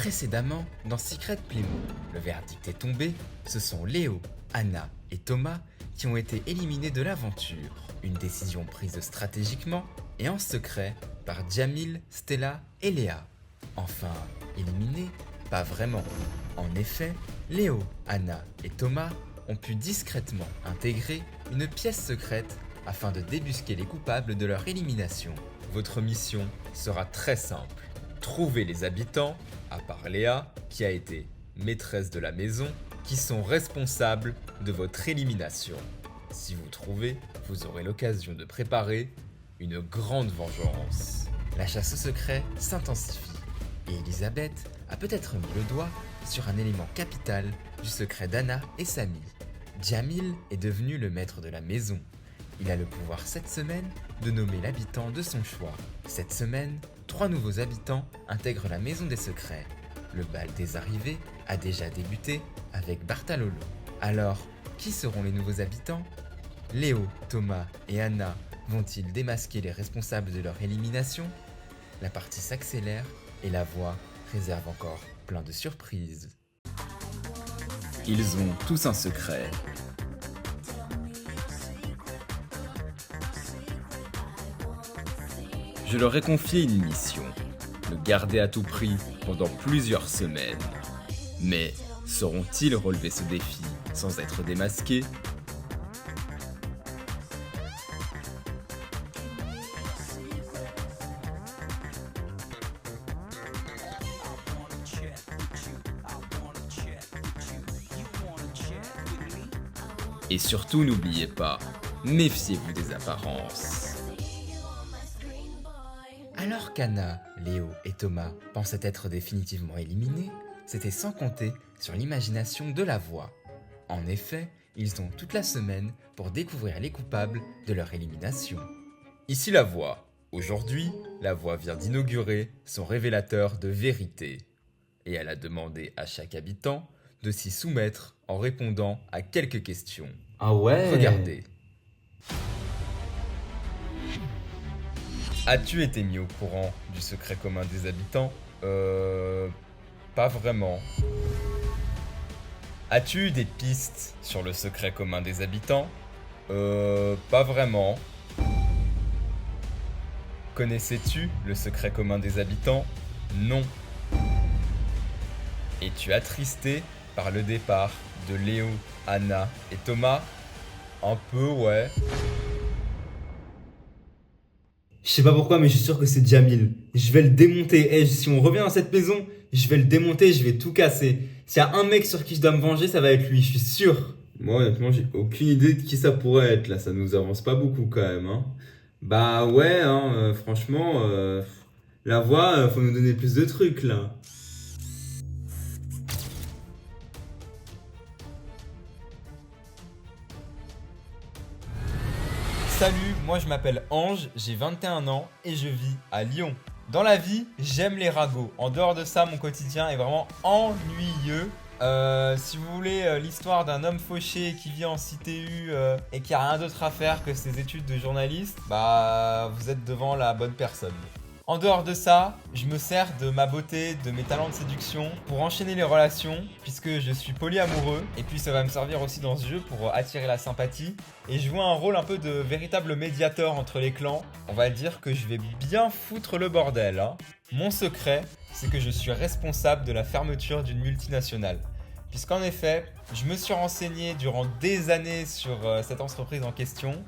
Précédemment, dans Secret Plimo, le verdict est tombé, ce sont Léo, Anna et Thomas qui ont été éliminés de l'aventure. Une décision prise stratégiquement et en secret par Djamil, Stella et Léa. Enfin, éliminés, pas vraiment. En effet, Léo, Anna et Thomas ont pu discrètement intégrer une pièce secrète afin de débusquer les coupables de leur élimination. Votre mission sera très simple. Trouver les habitants, à part Léa, qui a été maîtresse de la maison, qui sont responsables de votre élimination. Si vous trouvez, vous aurez l'occasion de préparer une grande vengeance. La chasse au secret s'intensifie et Elisabeth a peut-être mis le doigt sur un élément capital du secret d'Anna et Samy. Djamil est devenu le maître de la maison. Il a le pouvoir cette semaine de nommer l'habitant de son choix. Cette semaine, 3 nouveaux habitants intègrent la maison des secrets. Le bal des arrivées a déjà débuté avec Bartalolo. Alors, qui seront les nouveaux habitants ? Léo, Thomas et Anna vont-ils démasquer les responsables de leur élimination ? La partie s'accélère et la voix réserve encore plein de surprises. Ils ont tous un secret. Je leur ai confié une mission, le garder à tout prix pendant plusieurs semaines. Mais sauront-ils relever ce défi sans être démasqués ? Et surtout n'oubliez pas, méfiez-vous des apparences. Alors qu'Anna, Léo et Thomas pensaient être définitivement éliminés, c'était sans compter sur l'imagination de la voix. En effet, ils ont toute la semaine pour découvrir les coupables de leur élimination. Ici la voix. Aujourd'hui, la voix vient d'inaugurer son révélateur de vérité. Et elle a demandé à chaque habitant de s'y soumettre en répondant à quelques questions. Ah ouais. Regardez. As-tu été mis au courant du secret commun des habitants ? Pas vraiment. As-tu eu des pistes sur le secret commun des habitants ? Pas vraiment. Connaissais-tu le secret commun des habitants ? Non. Es-tu attristé par le départ de Léo, Anna et Thomas ? Un peu, ouais. Je sais pas pourquoi, mais je suis sûr que c'est Djamil. Je vais le démonter. Si on revient dans cette maison, je vais le démonter, je vais tout casser. S'il y a un mec sur qui je dois me venger, ça va être lui, je suis sûr. Moi, honnêtement, j'ai aucune idée de qui ça pourrait être, là. Ça nous avance pas beaucoup, quand même, hein. Bah ouais, hein, franchement, la voix, faut nous donner plus de trucs, là. Salut, moi je m'appelle Ange, j'ai 21 ans et je vis à Lyon. Dans la vie, j'aime les ragots. En dehors de ça, mon quotidien est vraiment ennuyeux. Si vous voulez l'histoire d'un homme fauché qui vit en CTU et qui a rien d'autre à faire que ses études de journaliste, bah vous êtes devant la bonne personne. En dehors de ça, je me sers de ma beauté, de mes talents de séduction pour enchaîner les relations puisque je suis polyamoureux et puis ça va me servir aussi dans ce jeu pour attirer la sympathie et jouer un rôle un peu de véritable médiateur entre les clans. On va dire que je vais bien foutre le bordel, hein. Mon secret, c'est que je suis responsable de la fermeture d'une multinationale. Puisqu'en effet, je me suis renseigné durant des années sur cette entreprise en question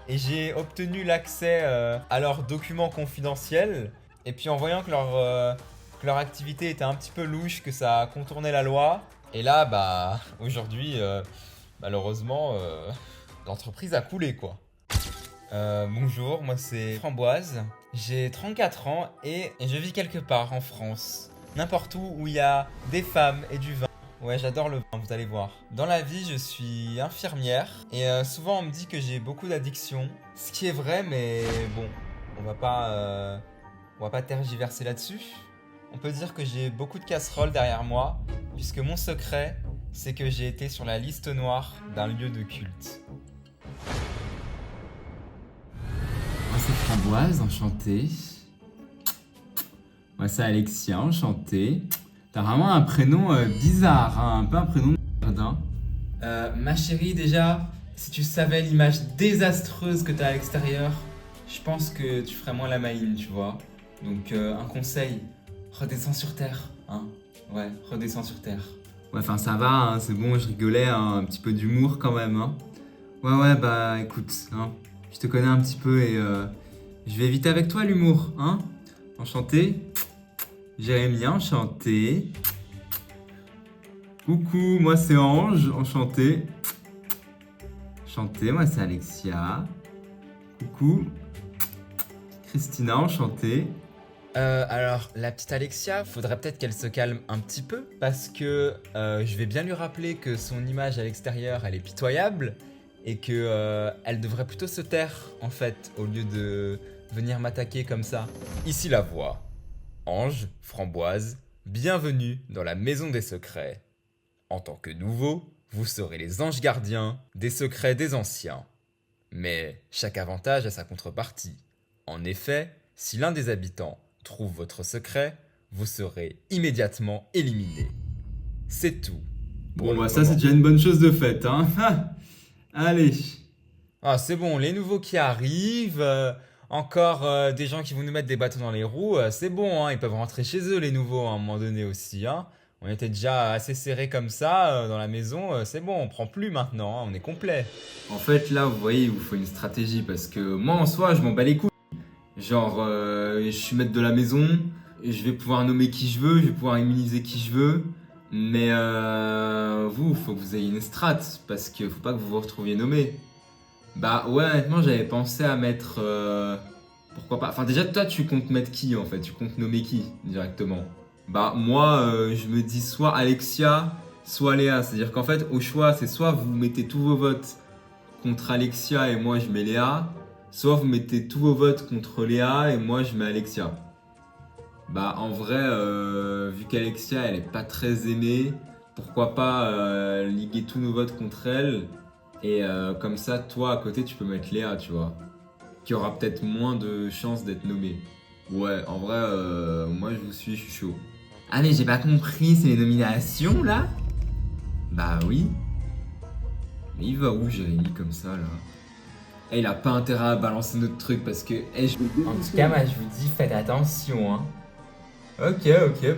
et j'ai obtenu l'accès à leurs documents confidentiels. Et puis en voyant que leur activité était un petit peu louche, que ça contournait la loi, et là, bah, aujourd'hui, malheureusement, l'entreprise a coulé, quoi. Bonjour, moi c'est Framboise, j'ai 34 ans et je vis quelque part en France. N'importe où il y a des femmes et du vin. Ouais, j'adore le vin, vous allez voir. Dans la vie, je suis infirmière et souvent on me dit que j'ai beaucoup d'addictions. Ce qui est vrai, mais bon, on va pas tergiverser là-dessus. On peut dire que j'ai beaucoup de casseroles derrière moi, puisque mon secret, c'est que j'ai été sur la liste noire d'un lieu de culte. Moi c'est Framboise, enchanté. Moi c'est Alexia, enchanté. T'as vraiment un prénom bizarre, hein, un peu un prénom de merde, hein. Ma chérie, déjà, si tu savais l'image désastreuse que t'as à l'extérieur, je pense que tu ferais moins la maline, tu vois. Donc, un conseil, redescends sur terre, hein. Ouais, redescends sur terre. Ouais, enfin ça va, hein, c'est bon, je rigolais, hein, un petit peu d'humour quand même, hein. Ouais, bah écoute, hein, je te connais un petit peu et je vais éviter avec toi l'humour, hein. Enchanté. Jérémy, enchanté. Coucou, moi c'est Ange, enchanté. Enchanté, moi c'est Alexia. Coucou. Christina, enchantée. Alors, la petite Alexia, faudrait peut-être qu'elle se calme un petit peu parce que je vais bien lui rappeler que son image à l'extérieur, elle est pitoyable et que elle devrait plutôt se taire en fait au lieu de venir m'attaquer comme ça. Ici la voix. Ange, Framboise, bienvenue dans la maison des secrets. En tant que nouveau, vous serez les anges gardiens des secrets des anciens. Mais chaque avantage a sa contrepartie. En effet, si l'un des habitants trouve votre secret, vous serez immédiatement éliminé. C'est tout. Bon, bah ça c'est déjà une bonne chose de faite, hein. Allez. Ah, c'est bon, les nouveaux qui arrivent, encore des gens qui vont nous mettre des bâtons dans les roues, c'est bon, hein, ils peuvent rentrer chez eux les nouveaux à un moment donné aussi. Hein. On était déjà assez serrés comme ça dans la maison, c'est bon, on prend plus maintenant, hein, on est complet. En fait, là, vous voyez, il vous faut une stratégie parce que moi, en soi, je m'en bats les couilles. Genre, je suis maître de la maison, et je vais pouvoir nommer qui je veux, je vais pouvoir immuniser qui je veux. Mais vous, faut que vous ayez une strat parce que faut pas que vous vous retrouviez nommé. Bah ouais, honnêtement, j'avais pensé à mettre. Pourquoi pas. Enfin, déjà, toi, tu comptes mettre qui en fait? Tu comptes nommer qui directement? Bah, moi, je me dis soit Alexia, soit Léa. C'est-à-dire qu'en fait, au choix, c'est soit vous mettez tous vos votes contre Alexia et moi je mets Léa, soit vous mettez tous vos votes contre Léa et moi je mets Alexia. Bah, en vrai, vu qu'Alexia elle est pas très aimée, pourquoi pas liguer tous nos votes contre elle et comme ça, toi à côté, tu peux mettre Léa, tu vois, qui aura peut-être moins de chances d'être nommée. Ouais, en vrai, moi je vous suis, je suis chaud. Ah mais j'ai pas compris, c'est les nominations là? Bah oui. Mais il va où Jérémy comme ça là? Eh, il a pas intérêt à balancer notre truc parce que... En tout cas, moi je vous dis, faites attention. Hein. Ok,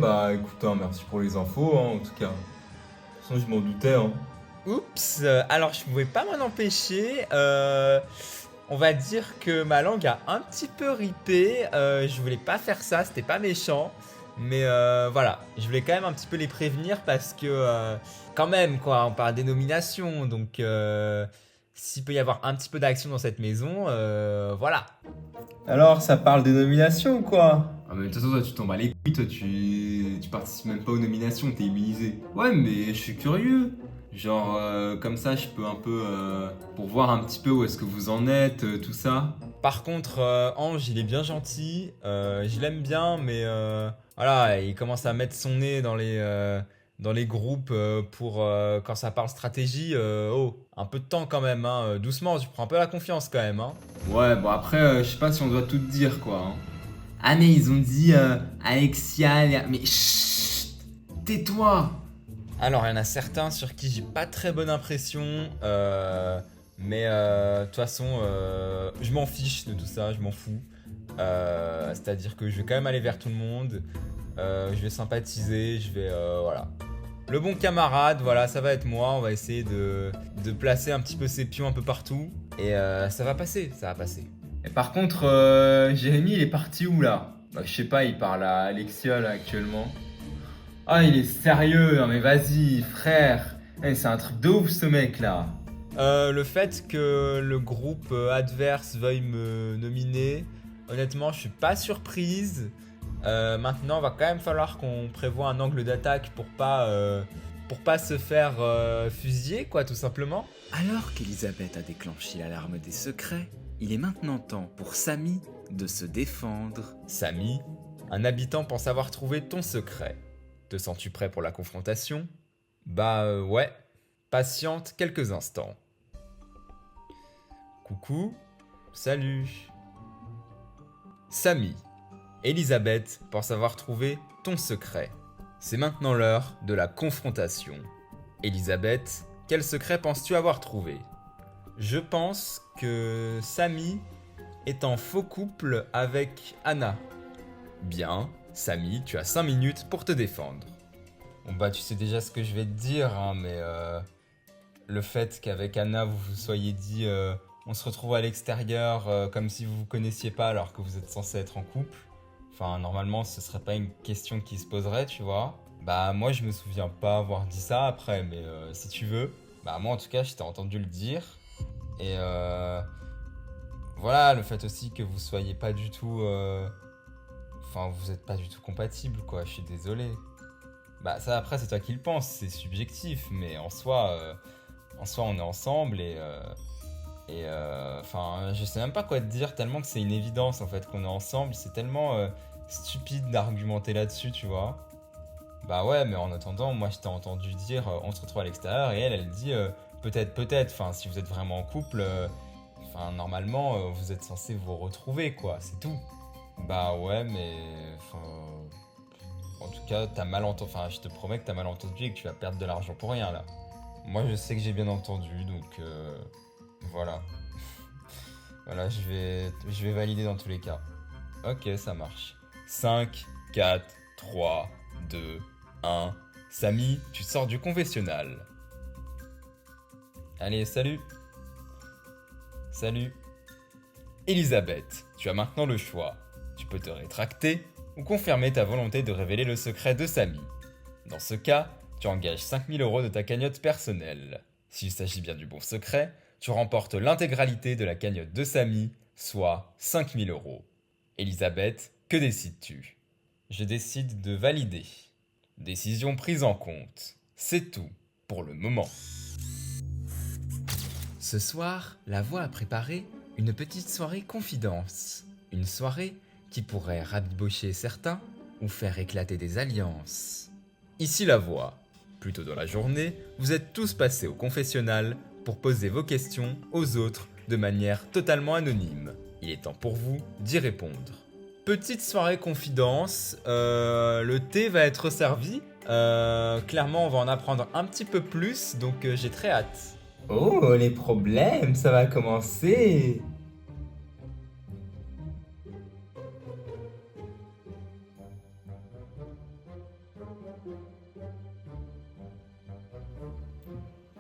bah écoute, hein, merci pour les infos, hein, en tout cas. De toute façon, je m'en doutais, hein. Oups, alors je pouvais pas m'en empêcher. On va dire que ma langue a un petit peu ripé. Je voulais pas faire ça, c'était pas méchant. Mais voilà, je voulais quand même un petit peu les prévenir parce que quand même quoi, on parle des nominations. Donc s'il peut y avoir un petit peu d'action dans cette maison, voilà. Alors, ça parle des nominations ou quoi? Ah mais de toute façon, toi tu t'en bats les couilles, toi tu participes même pas aux nominations, t'es immunisé. Ouais mais je suis curieux. Genre comme ça je peux un peu... pour voir un petit peu où est-ce que vous en êtes, tout ça. Par contre, Ange, il est bien gentil. Je l'aime bien, mais voilà, il commence à mettre son nez dans les groupes pour quand ça parle stratégie. Oh, un peu de temps quand même, hein. Doucement, tu prends un peu la confiance quand même. Hein. Ouais bon après je sais pas si on doit tout te dire quoi. Hein. Ah mais ils ont dit Alexia... Mais chut, tais-toi. Alors, il y en a certains sur qui j'ai pas très bonne impression. Mais de toute façon, je m'en fiche de tout ça, je m'en fous. C'est-à-dire que je vais quand même aller vers tout le monde. Je vais sympathiser, je vais... voilà. Le bon camarade, voilà, ça va être moi. On va essayer de placer un petit peu ses pions un peu partout. Et ça va passer, ça va passer. Et par contre, Jérémy, il est parti où là? Bah, je sais pas, il parle à Alexia là actuellement. Ah, il est sérieux, non mais vas-y, frère. Eh, c'est un truc de ouf ce mec là. Le fait que le groupe adverse veuille me nominer, honnêtement, je suis pas surprise. Maintenant, va quand même falloir qu'on prévoie un angle d'attaque pour pas se faire fusiller, quoi, tout simplement. Alors qu'Elisabeth a déclenché l'alarme des secrets, il est maintenant temps pour Samy de se défendre. Samy, un habitant pense avoir trouvé ton secret. Te sens-tu prêt pour la confrontation? Bah ouais. Patiente quelques instants. Coucou. Salut. Samy. Elisabeth pense avoir trouvé ton secret. C'est maintenant l'heure de la confrontation. Elisabeth, quel secret penses-tu avoir trouvé? Je pense que Samy est en faux couple avec Anna. Bien, Samy, tu as 5 minutes pour te défendre. Bon bah tu sais déjà ce que je vais te dire, hein, mais le fait qu'avec Anna vous vous soyez dit on se retrouve à l'extérieur comme si vous vous connaissiez pas alors que vous êtes censé être en couple. Enfin normalement ce serait pas une question qui se poserait, tu vois. Bah moi je me souviens pas avoir dit ça après, mais si tu veux, bah moi en tout cas je t'ai entendu le dire. Et voilà, le fait aussi que vous soyez pas du tout... Enfin vous êtes pas du tout compatibles quoi, je suis désolé. Bah ça après c'est toi qui le penses, c'est subjectif, mais en soi on est ensemble et enfin je sais même pas quoi te dire tellement que c'est une évidence en fait qu'on est ensemble, c'est tellement stupide d'argumenter là-dessus tu vois. Bah ouais mais en attendant moi je t'ai entendu dire on se retrouve à l'extérieur et elle dit peut-être, enfin si vous êtes vraiment en couple, enfin normalement vous êtes censés vous retrouver quoi, c'est tout. Bah ouais mais enfin... En tout cas, t'as mal entendu. Enfin, je te promets que t'as mal entendu et que tu vas perdre de l'argent pour rien là. Moi, je sais que j'ai bien entendu, donc voilà. Voilà, je vais valider dans tous les cas. Ok, ça marche. 5, 4, 3, 2, 1. Samy, tu sors du confessionnal. Allez, salut. Salut. Elisabeth, tu as maintenant le choix. Tu peux te rétracter ou confirmer ta volonté de révéler le secret de Samy. Dans ce cas, tu engages 5 000 € de ta cagnotte personnelle. S'il s'agit bien du bon secret, tu remportes l'intégralité de la cagnotte de Samy, soit 5 000 €. Elisabeth, que décides-tu? Je décide de valider. Décision prise en compte. C'est tout pour le moment. Ce soir, la voix a préparé une petite soirée confidence. Une soirée qui pourrait rabibocher certains ou faire éclater des alliances. Ici la voix. Plus tôt dans la journée, vous êtes tous passés au confessionnal pour poser vos questions aux autres de manière totalement anonyme. Il est temps pour vous d'y répondre. Petite soirée confidence, le thé va être servi. Clairement, on va en apprendre un petit peu plus, donc j'ai très hâte. Oh, les problèmes, ça va commencer.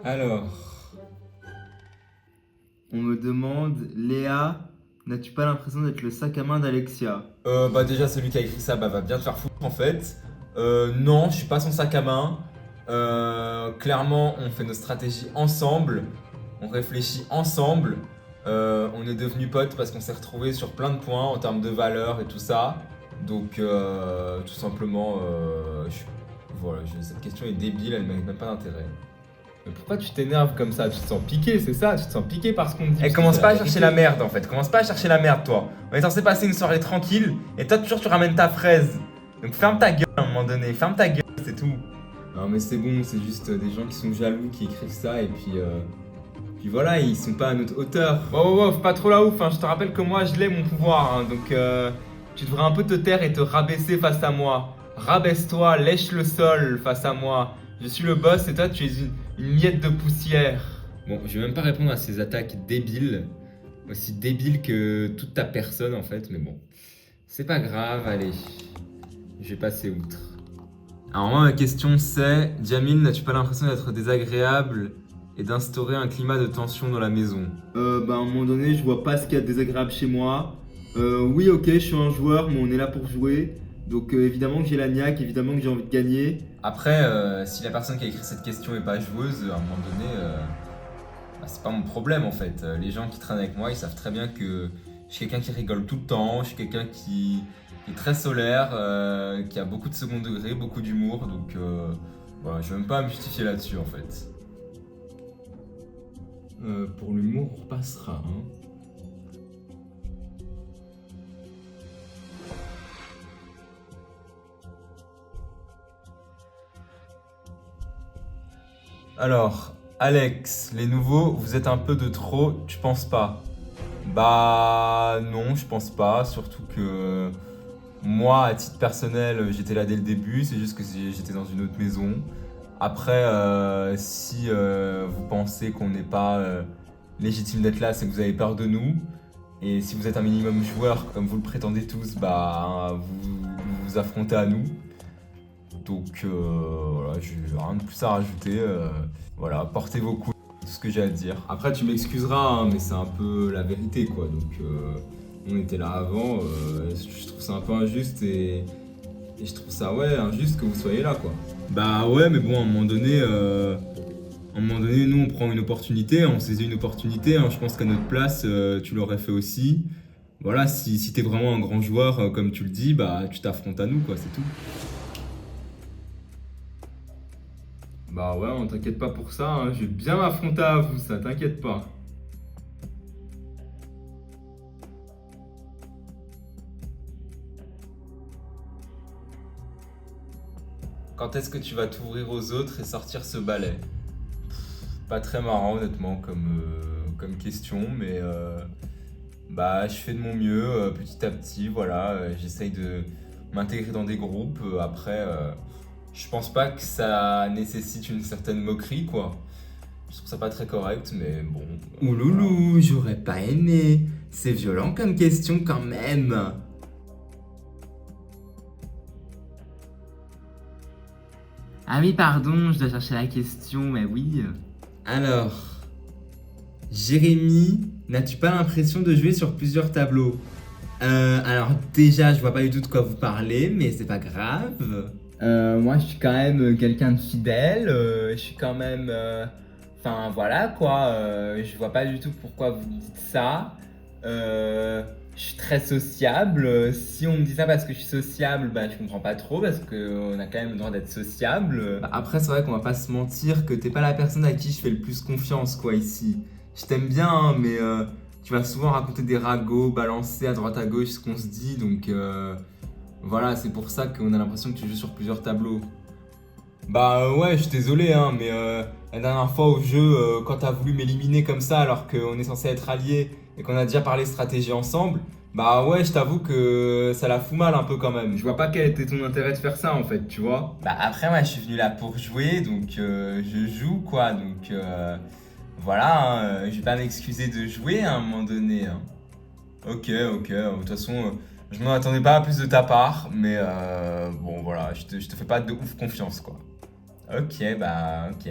Alors, on me demande, Léa, n'as-tu pas l'impression d'être le sac à main d'Alexia? Bah déjà celui qui a écrit ça va bien te faire foutre en fait. Non, je suis pas son sac à main. Clairement, on fait nos stratégies ensemble. On réfléchit ensemble. On est devenus potes parce qu'on s'est retrouvés sur plein de points en termes de valeurs et tout ça. Donc tout simplement, voilà, cette question est débile, elle mérite même pas d'intérêt. Mais pourquoi tu t'énerves comme ça? Tu te sens piqué, c'est ça? Tu te sens piqué parce qu'on te dit... commence pas à chercher la merde en fait, commence pas à chercher la merde toi. On est censé passer une soirée tranquille et toi toujours tu ramènes ta fraise. Donc ferme ta gueule à un moment donné, ferme ta gueule, c'est tout. Non mais c'est bon, c'est juste des gens qui sont jaloux qui écrivent ça et puis voilà, ils sont pas à notre hauteur. Oh, faut pas trop la ouf, hein. Je te rappelle que moi je l'ai mon pouvoir, hein. Donc tu devrais un peu te taire et te rabaisser face à moi. Rabaisse-toi, lèche le sol face à moi. Je suis le boss et toi tu es une miette de poussière. Bon, je vais même pas répondre à ces attaques débiles, aussi débiles que toute ta personne en fait, mais bon. C'est pas grave, allez, je vais passer outre. Alors moi ma question c'est, Jamil, n'as-tu pas l'impression d'être désagréable et d'instaurer un climat de tension dans la maison? Bah à un moment donné, je vois pas ce qu'il y a de désagréable chez moi. Oui, ok, je suis un joueur, mais on est là pour jouer. Donc évidemment que j'ai la niaque, évidemment que j'ai envie de gagner. Après, si la personne qui a écrit cette question est pas joueuse, à un moment donné, bah, c'est pas mon problème en fait. Les gens qui traînent avec moi, ils savent très bien que je suis quelqu'un qui rigole tout le temps, je suis quelqu'un qui est très solaire, qui a beaucoup de second degré, beaucoup d'humour, donc voilà, je vais même pas me justifier là-dessus en fait. Pour l'humour, on passera, hein. Alors, Alex, les nouveaux, vous êtes un peu de trop, tu penses pas? Bah non, je pense pas, surtout que Moi, à titre personnel, j'étais là dès le début, c'est juste que j'étais dans une autre maison. Après, si vous pensez qu'on n'est pas légitime d'être là, c'est que vous avez peur de nous. Et si vous êtes un minimum joueur, comme vous le prétendez tous, bah vous vous affrontez à nous. Donc voilà, j'ai rien de plus à rajouter. Voilà, portez vos couilles, c'est tout ce que j'ai à dire. Après, tu m'excuseras, hein, mais c'est un peu la vérité, quoi. Donc on était là avant, je trouve ça un peu injuste et je trouve ça injuste que vous soyez là, quoi. Bah ouais, mais bon, à un moment donné, nous on prend une opportunité, on saisit une opportunité. Hein. Je pense qu'à notre place, tu l'aurais fait aussi. Voilà, si t'es vraiment un grand joueur, comme tu le dis, bah tu t'affrontes à nous, quoi, c'est tout. Bah ouais, on t'inquiète pas pour ça, hein. Je vais bien m'affronter à vous, ça t'inquiète pas. Quand est-ce que tu vas t'ouvrir aux autres et sortir ce balai? Pas très marrant honnêtement comme question, mais bah je fais de mon mieux petit à petit, voilà. J'essaye de m'intégrer dans des groupes. Après, je pense pas que ça nécessite une certaine moquerie, quoi. Je trouve ça pas très correct, mais bon. Ouloulou, j'aurais pas aimé. C'est violent comme question quand même. Ah oui, pardon, je dois chercher la question, mais oui. Alors, Jérémy, n'as-tu pas l'impression de jouer sur plusieurs tableaux? Alors déjà, je vois pas du tout de quoi vous parlez, mais c'est pas grave. Moi, je suis quand même quelqu'un de fidèle. Je suis quand même. Enfin, voilà quoi. Je vois pas du tout pourquoi vous dites ça. Je suis très sociable. Si on me dit ça parce que je suis sociable, bah je comprends pas trop parce qu'on a quand même le droit d'être sociable. Bah, après, c'est vrai qu'on va pas se mentir que t'es pas la personne à qui je fais le plus confiance, quoi, ici. Je t'aime bien, hein, mais tu vas souvent raconter des ragots, balancer à droite à gauche ce qu'on se dit, donc voilà, c'est pour ça qu'on a l'impression que tu joues sur plusieurs tableaux. Bah ouais, je suis désolé, hein, mais la dernière fois au jeu, quand t'as voulu m'éliminer comme ça alors qu'on est censé être alliés et qu'on a déjà parlé stratégie ensemble, bah ouais, je t'avoue que ça la fout mal un peu quand même. Je vois pas quel était ton intérêt de faire ça en fait, tu vois. Bah après, moi, je suis venu là pour jouer, donc je joue quoi. Donc voilà, je vais pas m'excuser de jouer à un moment donné. Hein. Ok, de toute façon, je m'en attendais pas à plus de ta part, mais bon voilà, je te fais pas de ouf confiance quoi. Ok, bah ok.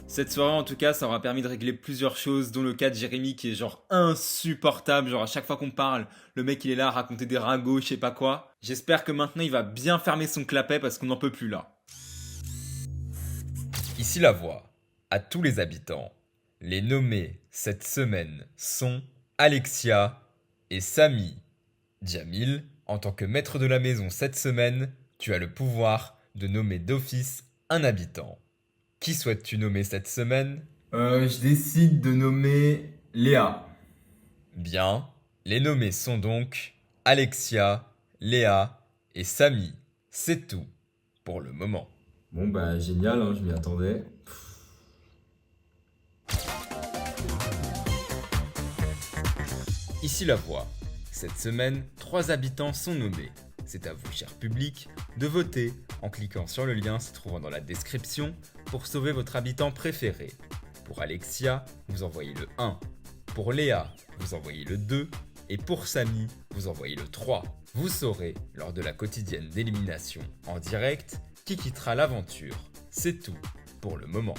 Cette soirée, en tout cas, ça aura permis de régler plusieurs choses, dont le cas de Jérémy qui est genre insupportable. Genre, à chaque fois qu'on parle, le mec il est là à raconter des ragots, je sais pas quoi. J'espère que maintenant il va bien fermer son clapet parce qu'on n'en peut plus là. Ici la voix. À tous les habitants, les nommés cette semaine sont Alexia et Samy. Jamil, en tant que maître de la maison cette semaine, tu as le pouvoir de nommer d'office un habitant. Qui souhaites-tu nommer cette semaine? Je décide de nommer Léa. Bien, les nommés sont donc Alexia, Léa et Samy. C'est tout pour le moment. Bon bah génial, hein, je m'y attendais. Ici la voix. Cette semaine, 3 habitants sont nommés. C'est à vous, cher public, de voter en cliquant sur le lien se trouvant dans la description pour sauver votre habitant préféré. Pour Alexia, vous envoyez le 1. Pour Léa, vous envoyez le 2. Et pour Samy, vous envoyez le 3. Vous saurez, lors de la quotidienne d'élimination en direct, qui quittera l'aventure. C'est tout pour le moment.